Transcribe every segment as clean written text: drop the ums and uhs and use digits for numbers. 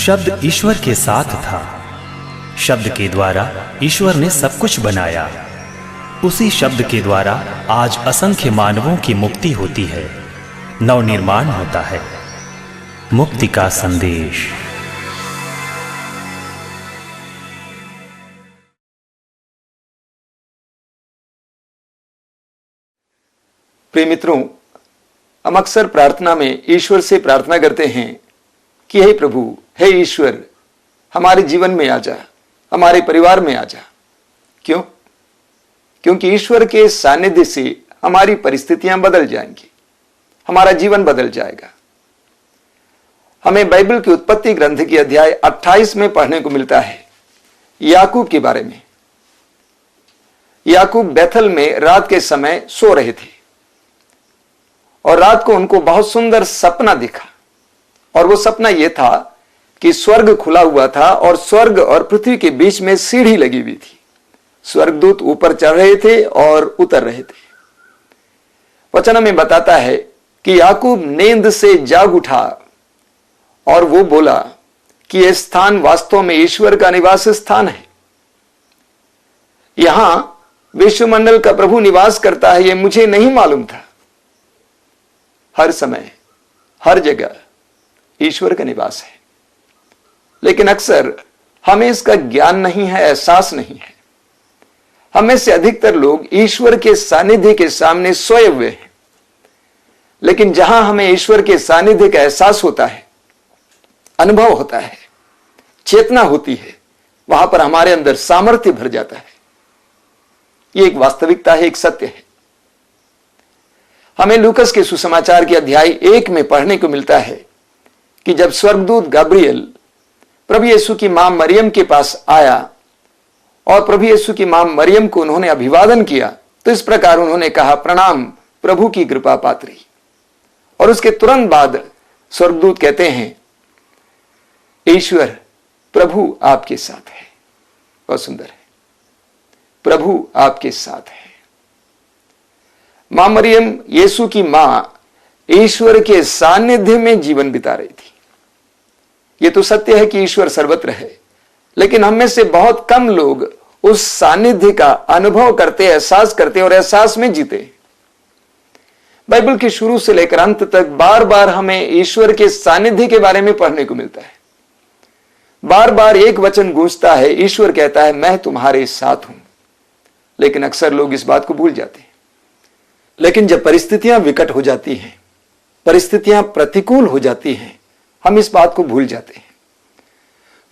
शब्द ईश्वर के साथ था। शब्द के द्वारा ईश्वर ने सब कुछ बनाया। उसी शब्द के द्वारा आज असंख्य मानवों की मुक्ति होती है, नवनिर्माण होता है। मुक्ति का संदेश। प्रिय मित्रों, हम अक्सर प्रार्थना में ईश्वर से प्रार्थना करते हैं कि हे प्रभु, हे ईश्वर, हमारे जीवन में आ जा, हमारे परिवार में आ जा। क्यों? क्योंकि ईश्वर के सानिध्य से हमारी परिस्थितियां बदल जाएंगी, हमारा जीवन बदल जाएगा। हमें बाइबल की उत्पत्ति ग्रंथ की अध्याय 28 में पढ़ने को मिलता है याकूब के बारे में। याकूब बैथल में रात के समय सो रहे थे और रात को उनको बहुत सुंदर सपना दिखा। और वो सपना यह था कि स्वर्ग खुला हुआ था और स्वर्ग और पृथ्वी के बीच में सीढ़ी लगी हुई थी। स्वर्गदूत ऊपर चढ़ रहे थे और उतर रहे थे। वचन में बताता है कि याकूब नींद से जाग उठा और वो बोला कि यह स्थान वास्तव में ईश्वर का निवास स्थान है। यहां विश्वमंडल का प्रभु निवास करता है, यह मुझे नहीं मालूम था। हर समय हर जगह ईश्वर का निवास है, लेकिन अक्सर हमें इसका ज्ञान नहीं है, एहसास नहीं है। हमें से अधिकतर लोग ईश्वर के सानिध्य के सामने सोए हुए हैं, लेकिन जहां हमें ईश्वर के सानिध्य का एहसास होता है, अनुभव होता है, चेतना होती है, वहां पर हमारे अंदर सामर्थ्य भर जाता है। यह एक वास्तविकता है, एक सत्य है। हमें लूकस के सुसमाचार के अध्याय 1 में पढ़ने को मिलता है कि जब स्वर्गदूत गब्रियल प्रभु यीशु की मां मरियम के पास आया और प्रभु यीशु की मां मरियम को उन्होंने अभिवादन किया, तो इस प्रकार उन्होंने कहा, प्रणाम प्रभु की कृपा पात्री। और उसके तुरंत बाद स्वर्गदूत कहते हैं, ईश्वर प्रभु आपके साथ है। बहुत सुंदर है, प्रभु आपके साथ है। मां मरियम, यीशु की मां, ईश्वर के सानिध्य में जीवन बिता रही थी। यह तो सत्य है कि ईश्वर सर्वत्र है, लेकिन हम में से बहुत कम लोग उस सानिध्य का अनुभव करते, एहसास करते और एहसास में जीते। बाइबल के शुरू से लेकर अंत तक बार बार हमें ईश्वर के सानिध्य के बारे में पढ़ने को मिलता है। बार बार एक वचन गूंजता है, ईश्वर कहता है, मैं तुम्हारे साथ हूं। लेकिन अक्सर लोग इस बात को भूल जाते हैं। लेकिन जब परिस्थितियां विकट हो जाती हैं, परिस्थितियां प्रतिकूल हो जाती हैं, हम इस बात को भूल जाते हैं।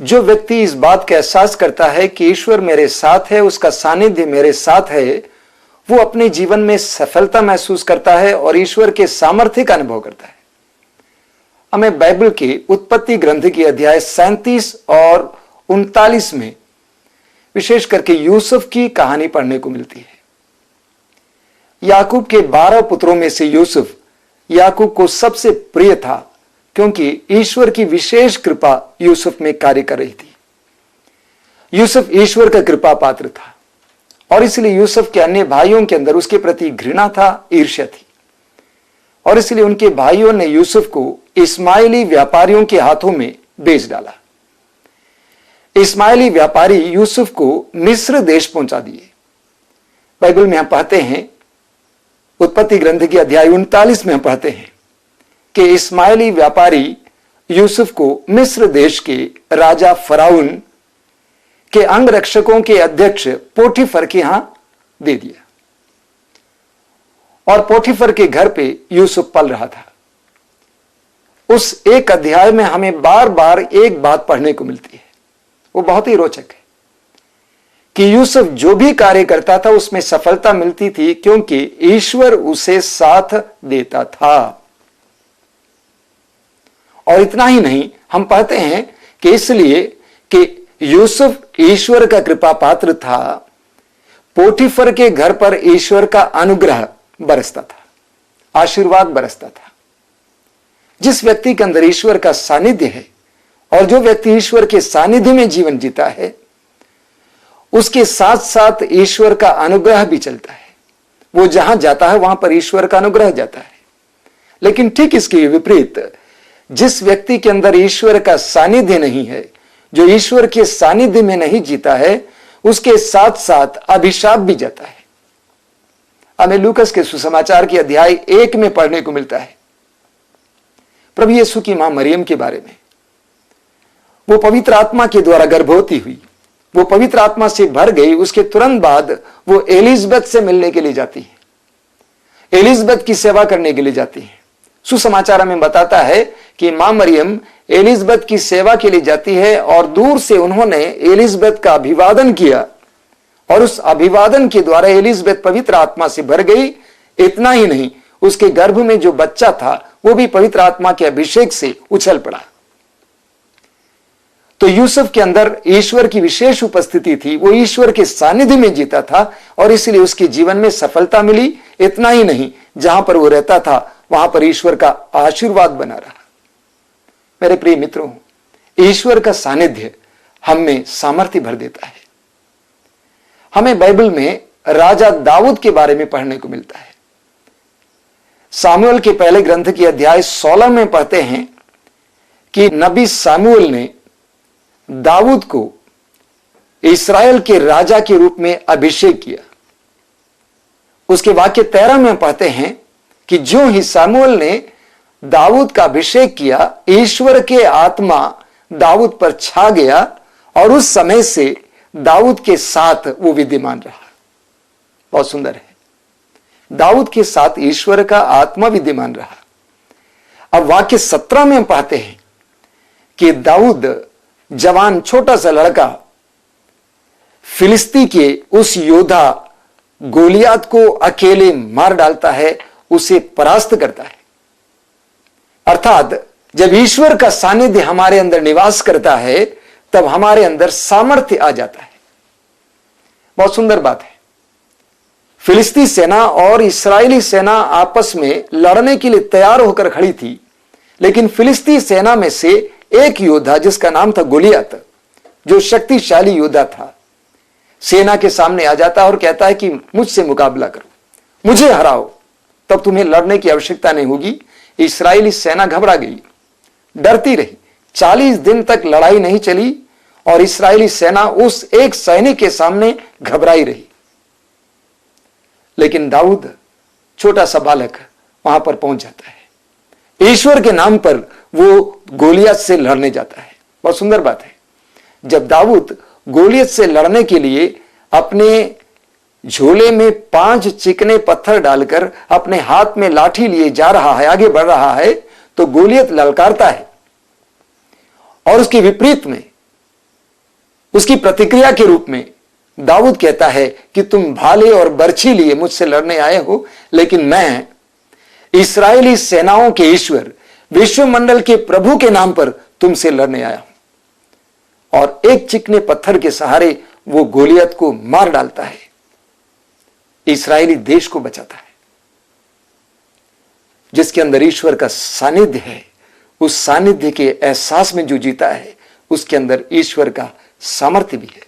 जो व्यक्ति इस बात का एहसास करता है कि ईश्वर मेरे साथ है, उसका सानिध्य मेरे साथ है, वो अपने जीवन में सफलता महसूस करता है और ईश्वर के सामर्थ्य का अनुभव करता है। हमें बाइबल के उत्पत्ति ग्रंथ की अध्याय 37 और 39 में विशेष करके यूसुफ की कहानी पढ़ने को मिलती है। याकूब के 12 पुत्रों में से यूसुफ याकूब को सबसे प्रिय था, क्योंकि ईश्वर की विशेष कृपा यूसुफ में कार्य कर रही थी। यूसुफ ईश्वर का कृपा पात्र था और इसलिए यूसुफ के अन्य भाइयों के अंदर उसके प्रति घृणा था, ईर्ष्या थी। और इसलिए उनके भाइयों ने यूसुफ को इस्माइली व्यापारियों के हाथों में बेच डाला। इस्माइली व्यापारी यूसुफ को मिस्र देश पहुंचा दिए। बाइबल में हम पढ़ते हैं, उत्पत्ति ग्रंथ की अध्याय 39 में हम पढ़ते हैं कि इस्माइली व्यापारी यूसुफ को मिस्र देश के राजा फराउन के अंगरक्षकों के अध्यक्ष पोटीफर के यहां दे दिया। और पोटीफर के घर पे यूसुफ पल रहा था। उस एक अध्याय में हमें बार बार एक बात पढ़ने को मिलती है, वो बहुत ही रोचक है कि यूसुफ जो भी कार्य करता था उसमें सफलता मिलती थी, क्योंकि ईश्वर उसे साथ देता था। और इतना ही नहीं, हम पढ़ते हैं कि इसलिए कि यूसुफ ईश्वर का कृपा पात्र था, पोटीफर के घर पर ईश्वर का अनुग्रह बरसता था, आशीर्वाद बरसता था। जिस व्यक्ति के अंदर ईश्वर का सानिध्य है और जो व्यक्ति ईश्वर के सानिध्य में जीवन जीता है, उसके साथ साथ ईश्वर का अनुग्रह भी चलता है। वो जहां जाता है वहां पर ईश्वर का अनुग्रह जाता है। लेकिन ठीक इसके विपरीत जिस व्यक्ति के अंदर ईश्वर का सानिध्य नहीं है, जो ईश्वर के सानिध्य में नहीं जीता है, उसके साथ साथ अभिशाप भी जाता है। हमें लूकस के सुसमाचार के अध्याय 1 में पढ़ने को मिलता है प्रभु यीशु की मां मरियम के बारे में। वो पवित्र आत्मा के द्वारा गर्भवती हुई, वो पवित्र आत्मा से भर गई। उसके तुरंत बाद वो एलिजबेथ से मिलने के लिए जाती है, एलिजबेथ की सेवा करने के लिए जाती है। सुसमाचार में बताता है कि मां मरियम एलिजबेथ की सेवा के लिए जाती है और दूर से उन्होंने एलिजबेथ का अभिवादन किया और उस अभिवादन के द्वारा एलिजबेथ पवित्र आत्मा से भर गई। इतना ही नहीं, उसके गर्भ में जो बच्चा था वो भी पवित्र आत्मा के अभिषेक से उछल पड़ा। तो यूसुफ के अंदर ईश्वर की विशेष उपस्थिति थी, वो ईश्वर के सानिध्य में जीता था और इसलिए उसके जीवन में सफलता मिली। इतना ही नहीं, जहां पर वो रहता था वहां पर ईश्वर का आशीर्वाद बना रहा। मेरे प्रिय मित्रों, ईश्वर का सानिध्य हम में सामर्थ्य भर देता है। हमें बाइबल में राजा दाऊद के बारे में पढ़ने को मिलता है। सामुएल के पहले ग्रंथ की अध्याय 16 में पढ़ते हैं कि नबी सामुएल ने दाऊद को इस्राएल के राजा के रूप में अभिषेक किया। उसके वाक्य 13 में पढ़ते हैं कि जो ही सामुएल ने दाऊद का अभिषेक किया, ईश्वर के आत्मा दाऊद पर छा गया और उस समय से दाऊद के साथ वो विद्यमान रहा। बहुत सुंदर है, दाऊद के साथ ईश्वर का आत्मा विद्यमान रहा। अब वाक्य 17 में पढ़ते हैं कि दाऊद जवान छोटा सा लड़का फिलिस्ती के उस योद्धा गोलियात को अकेले मार डालता है, उसे परास्त करता है। अर्थात जब ईश्वर का सानिध्य हमारे अंदर निवास करता है तब हमारे अंदर सामर्थ्य आ जाता है। बहुत सुंदर बात है। फिलिस्ती सेना और इस्राएली सेना आपस में लड़ने के लिए तैयार होकर खड़ी थी, लेकिन फिलिस्ती सेना में से एक योद्धा जिसका नाम था गोलियत, जो शक्तिशाली योद्धा था, सेना के सामने आ जाता है और कहता है कि मुझसे मुकाबला करो, मुझे हराओ, तब तुम्हें लड़ने की आवश्यकता नहीं होगी। इस्राएली सेना घबरा गई, डरती रही। 40 दिन तक लड़ाई नहीं चली और इस्राएली सेना उस एक सैनिक के सामने घबराई रही। लेकिन दाऊद छोटा सा बालक वहां पर पहुंच जाता है। ईश्वर के नाम पर वो गोलियत से लड़ने जाता है। बहुत सुंदर बात है। जब दाऊद गोलियत से लड़ने के लिए अपने झोले में 5 चिकने पत्थर डालकर अपने हाथ में लाठी लिए जा रहा है, आगे बढ़ रहा है, तो गोलियत ललकारता है और उसके विपरीत में, उसकी प्रतिक्रिया के रूप में दाऊद कहता है कि तुम भाले और बर्छी लिए मुझसे लड़ने आए हो, लेकिन मैं इस्राएली सेनाओं के ईश्वर, विश्वमंडल के प्रभु के नाम पर तुमसे लड़ने आया हूं। और एक चिकने पत्थर के सहारे वो गोलियत को मार डालता है, इस्राएली देश को बचाता है। जिसके अंदर ईश्वर का सानिध्य है, उस सानिध्य के एहसास में जो जीता है, उसके अंदर ईश्वर का सामर्थ्य भी है।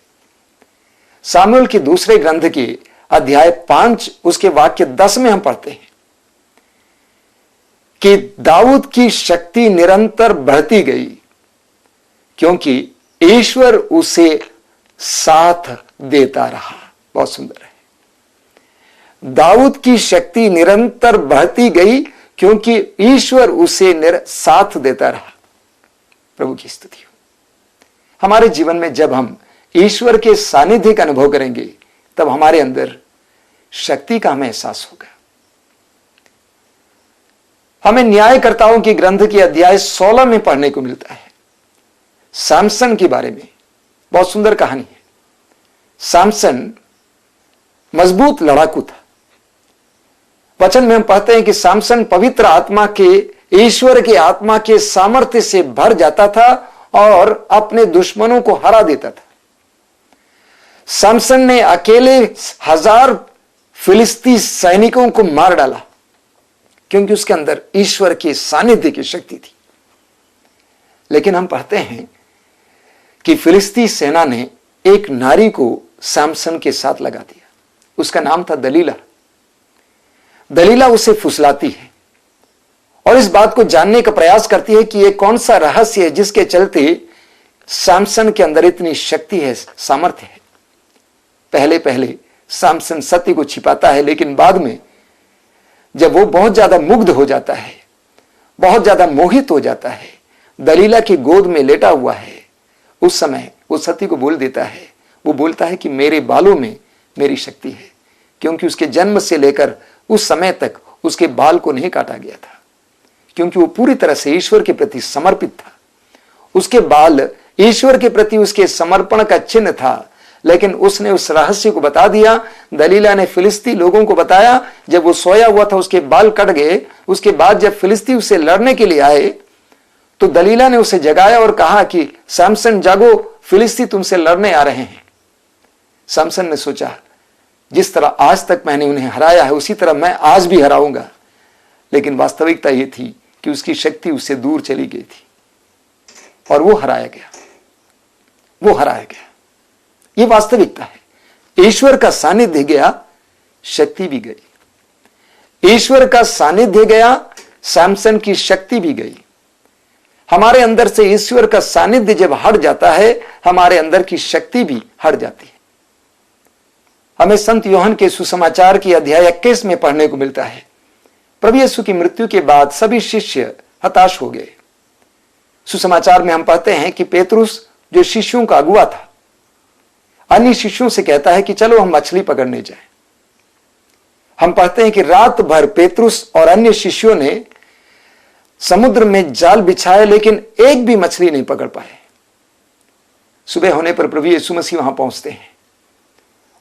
सामुएल के दूसरे ग्रंथ के अध्याय 5 उसके वाक्य 10 में हम पढ़ते हैं कि दाऊद की शक्ति निरंतर बढ़ती गई क्योंकि ईश्वर उसे साथ देता रहा। बहुत सुंदर है। दाऊद की शक्ति निरंतर बढ़ती गई क्योंकि ईश्वर उसे साथ देता रहा। प्रभु की स्तुति हो। हमारे जीवन में जब हम ईश्वर के सानिध्य का अनुभव करेंगे तब हमारे अंदर शक्ति का हमें एहसास होगा। हमें न्यायकर्ताओं की ग्रंथ के अध्याय 16 में पढ़ने को मिलता है सैमसन के बारे में। बहुत सुंदर कहानी है। सैमसन मजबूत लड़ाकू था। वचन में हम पढ़ते हैं कि सैमसन पवित्र आत्मा के, ईश्वर के आत्मा के सामर्थ्य से भर जाता था और अपने दुश्मनों को हरा देता था। सैमसन ने अकेले 1000 फिलिस्ती सैनिकों को मार डाला क्योंकि उसके अंदर ईश्वर के सानिध्य की शक्ति थी। लेकिन हम पढ़ते हैं कि फिलिस्ती सेना ने एक नारी को सैमसन के साथ लगा दिया। उसका नाम था दलीला। दलीला उसे फुसलाती है और इस बात को जानने का प्रयास करती है कि यह कौन सा रहस्य है जिसके चलते सैमसन के अंदर इतनी शक्ति है, सामर्थ्य है। पहले पहले सैमसन सत्य को छिपाता है, लेकिन बाद में जब वो बहुत ज्यादा मुग्ध हो जाता है, बहुत ज्यादा मोहित हो जाता है, दलीला की गोद में लेटा हुआ है, उस समय वो सत्य को बोल देता है। वो बोलता है कि मेरे बालों में मेरी शक्ति है, क्योंकि उसके जन्म से लेकर उस समय तक उसके बाल को नहीं काटा गया था, क्योंकि वो पूरी तरह से ईश्वर के प्रति समर्पित था। उसके बाल ईश्वर के प्रति उसके समर्पण का चिन्ह था। लेकिन उसने उस रहस्य को बता दिया। दलीला ने फिलिस्ती लोगों को बताया। जब वो सोया हुआ था उसके बाल कट गए। उसके बाद जब फिलिस्ती उसे लड़ने के लिए आए तो दलीला ने उसे जगाया और कहा कि सैमसन जागो, फिलिस्ती तुमसे लड़ने आ रहे हैं। सैमसन ने सोचा, जिस तरह आज तक मैंने उन्हें हराया है उसी तरह मैं आज भी हराऊंगा। लेकिन वास्तविकता यह थी कि उसकी शक्ति उससे दूर चली गई थी और वो हराया गया। ये वास्तविकता है। ईश्वर का सानिध्य गया, शक्ति भी गई। ईश्वर का सानिध्य गया, सैमसन की शक्ति भी गई। हमारे अंदर से ईश्वर का सानिध्य जब हट जाता है, हमारे अंदर की शक्ति भी हट जाती है। हमें संत यूहन्ना के सुसमाचार की अध्याय 21 में पढ़ने को मिलता है। प्रभु यीशु की मृत्यु के बाद सभी शिष्य हताश हो गए। सुसमाचार में हम पढ़ते हैं कि पेतरुस, जो शिष्यों का अगुआ था, अन्य शिष्यों से कहता है कि चलो हम मछली पकड़ने जाएं। हम पढ़ते हैं कि रात भर पेतरुस और अन्य शिष्यों ने समुद्र में जाल बिछाए, लेकिन एक भी मछली नहीं पकड़ पाए। सुबह होने पर प्रभु यीशु मसीह वहां पहुंचते हैं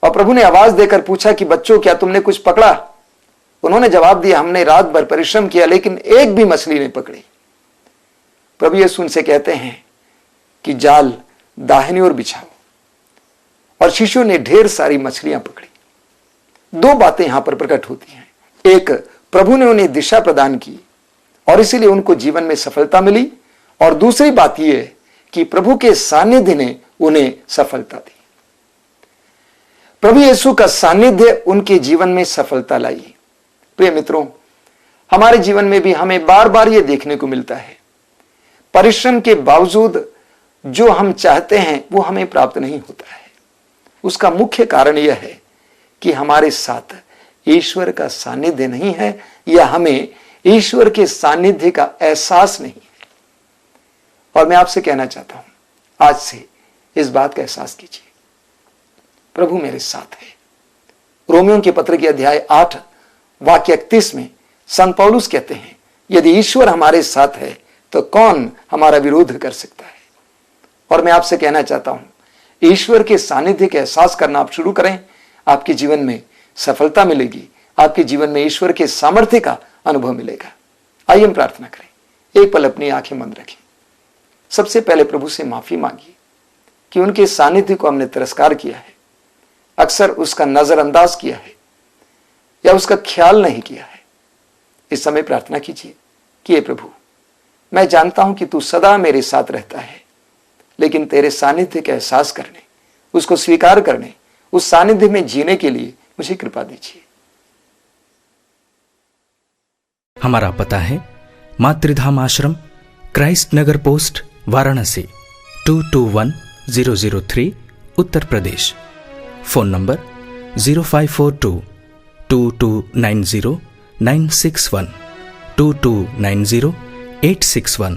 और प्रभु ने आवाज देकर पूछा कि बच्चों, क्या तुमने कुछ पकड़ा? उन्होंने जवाब दिया, हमने रात भर परिश्रम किया लेकिन एक भी मछली नहीं पकड़ी। प्रभु यीशु उनसे कहते हैं कि जाल दाहिनी ओर बिछाओ, और शिष्यों ने ढेर सारी मछलियां पकड़ी। दो बातें यहां पर प्रकट होती हैं। एक, प्रभु ने उन्हें दिशा प्रदान की और इसीलिए उनको जीवन में सफलता मिली, और दूसरी बात यह कि प्रभु के सानिध्य ने उन्हें सफलता दी। प्रभु यीशु का सानिध्य उनके जीवन में सफलता लाई। प्रिय मित्रों, हमारे जीवन में भी हमें बार बार यह देखने को मिलता है, परिश्रम के बावजूद जो हम चाहते हैं वो हमें प्राप्त नहीं होता है। उसका मुख्य कारण यह है कि हमारे साथ ईश्वर का सानिध्य नहीं है, या हमें ईश्वर के सानिध्य का एहसास नहीं है। और मैं आपसे कहना चाहता हूं, आज से इस बात का एहसास कीजिए, प्रभु मेरे साथ है। रोमियों के पत्र के अध्याय 8 वाक्य 31 में संत पौलुस कहते हैं, यदि ईश्वर हमारे साथ है तो कौन हमारा विरोध कर सकता है। और मैं आपसे कहना चाहता हूं, ईश्वर के सानिध्य का एहसास करना आप शुरू करें, आपके जीवन में सफलता मिलेगी, आपके जीवन में ईश्वर के सामर्थ्य का अनुभव मिलेगा। आइए हम प्रार्थना करें। एक पल अपनी आंखें बंद रखें। सबसे पहले प्रभु से माफी मांगिए कि उनके सानिध्य को हमने तिरस्कार किया है, अक्सर उसका नजरअंदाज किया है या उसका ख्याल नहीं किया है। इस समय प्रार्थना कीजिए कि हे प्रभु, मैं जानता हूं कि तू सदा मेरे साथ रहता है, लेकिन तेरे सानिध्य का एहसास करने, उसको स्वीकार करने, उस सानिध्य में जीने के लिए मुझे कृपा दीजिए। हमारा पता है Matridham Ashram, Christ Nagar post, Varanasi 221003, Uttar Pradesh. Phone number 0542-2290-961, 2290-861,